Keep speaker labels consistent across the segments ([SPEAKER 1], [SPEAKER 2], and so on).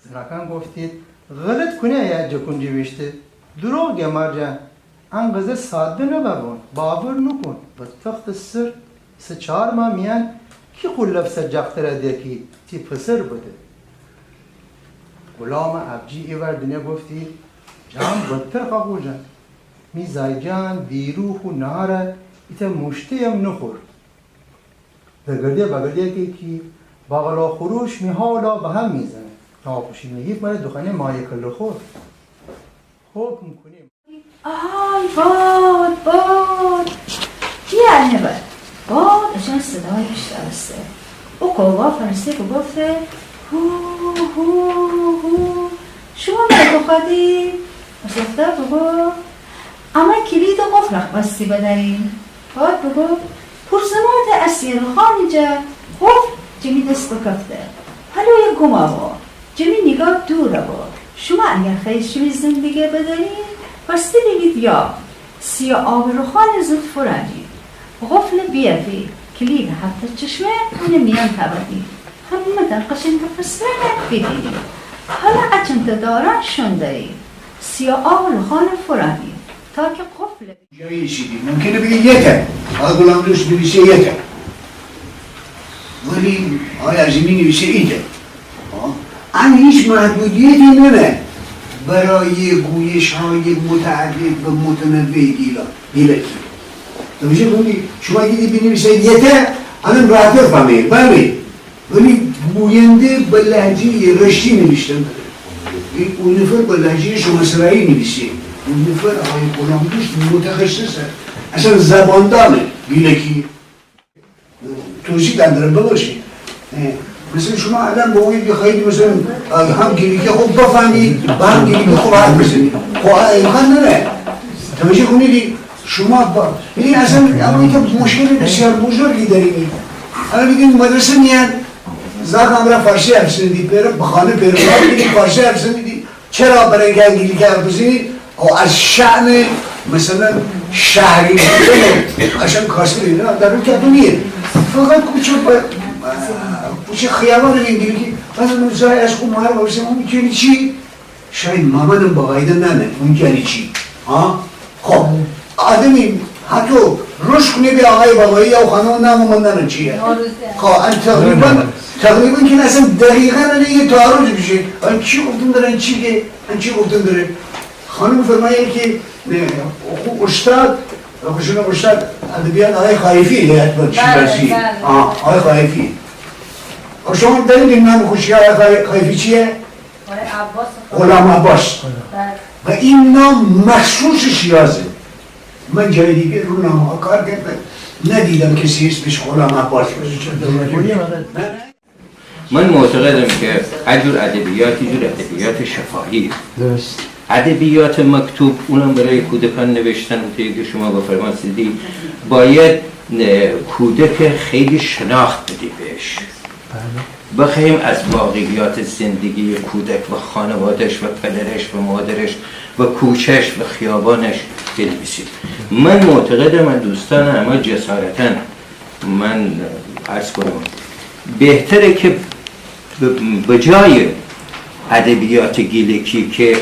[SPEAKER 1] زنکان گفتید غلط کنه یا جکن جویشته دروغ یا مرجان انقدر ساده نبابون باور نکن بدبخت سر سه چهار ماه میان کی قلب سجاقتره دیکی تی پسر بوده غلام ابجی ایور دنیا گفتی جان بدتر قبول جان می زایجان بیروح و نهاره ایتا مشتی هم نخور بگردیه که باغلا خروش می حالا به هم میزنه ناپوشی میگیب مره دخانه مایه کل خور حکم کنیم
[SPEAKER 2] آی باد یعنی باد اجان صدای بیشترسته او قوا فرسته که گفته هو شما مرا بخوادی از دفتر بگو اما کلید قفل بستی بداریم باد بگو پرسمات اسیر خانی جا خب جمی دست بکفته حالا یه گمه با جمی نگاه دوره با شما اگر خیلی زندگی بداریم بسته بگید یا سیا آب رو خان زود فرانید غفل بیافی کلید هفته چشمه اون میان تبدی همه در قشنگ پسره بدید حالا اچنت دارن شندهی سیا آب رو خان فرانید تا که قفل
[SPEAKER 3] جایی چیدی ممکنه بگه یکه آقا غلام دوش بنویسه یکه ولی آقای عظیمی نویسه ایده این هیچ محدودیتی نمه برای گویش های متعدد و متنوع گیلکی نمیشه کنی شما دیدی بنویسه یکه الان راحت فهمه بله ولی گوینده به لهجه رشتی نوشتن اون نفر به لهجه شما سرایی نویسه اون نفر آقای غلام دوش متخصصه اصلا زباندانه گیلکی توضیح دندرم بباشید مثل شما الان با اون بخواهید مثلا هم گیلکی خوب بفهمید و هم گیلکی خوب حرف بزنید خب امکان نره توجه کنید شما یعنی اصلا اما که مشکل بسیار بزرگی داریم الان بگیم مدرسه میاد زاق همراه فارسی حرف زنیدی به خانه پیرمرد بگید فارسی حرف زنیدی چرا برای اینکه گیلکی حرف بزنید او از شأن مثلا شهری بودن اصلا کاسه دیده در اون که نیه فقط کوچه خیابان انگلیسی بعضی موزای از خوب مهر باشیم اون میکنی چی؟ شاید مامانم با قایده ننه اون کنی چی؟ خب آدمی حتی روش کنی به آقای بابایی یا خانم نام من ننه چیه؟ خب تقریبا که اصلا دقیقا یه تعارض بشه این چی گفتن داره این چی گفتن داره خانم فرمایه که استاد خوشون استاد ادبیات آقای خایفی حتما چی برسی آقای خایفی شما دارید این نام خوشی آقای خایفی چیه؟ غلام عباس و این نام مخصوص شیرازه من جای دیگه رو نام ها کار کردم ندیدم کسی اسمش غلام عباس باشه
[SPEAKER 4] من معتقدم که هر جور ادبیات یه جور ادبیات شفاهی
[SPEAKER 1] درست
[SPEAKER 4] ادبیات مکتوب اونم برای کودکان نوشتن که شما با فرماسیدی باید کودک خیلی شناخت بدی بهش بخواهیم از واقعیات زندگی کودک و خانوادش و پدرش و مادرش و کوچش و خیابانش بنویسیم من معتقدم من دوستان اما جسارتا من عرض کنم بهتره که به جای ادبیات گیلکی که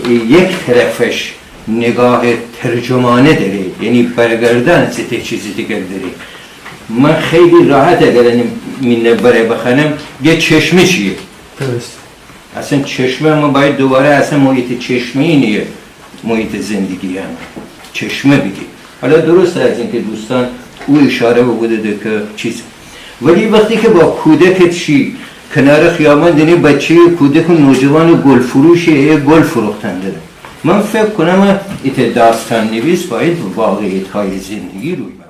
[SPEAKER 4] یک طرفش نگاه ترجمانه داره یعنی برگردن سته چیزی دیگر داره من خیلی راحت اگر این نبره بخونم یه چشمه چیه
[SPEAKER 1] درست
[SPEAKER 4] اصلا چشمه ما باید دوباره اصلا محیط چشمه اینیه محیط زندگی هم چشمه بگی حالا درست از اینکه دوستان او اشاره بوده که چیز ولی وقتی که با کودک چی کنار خیابان دنی بچه کودک و نوجوان گل فروشه یه گل فروختن داره من فکر کنم ایت داستان نویس باید واقعیت های زندگی روی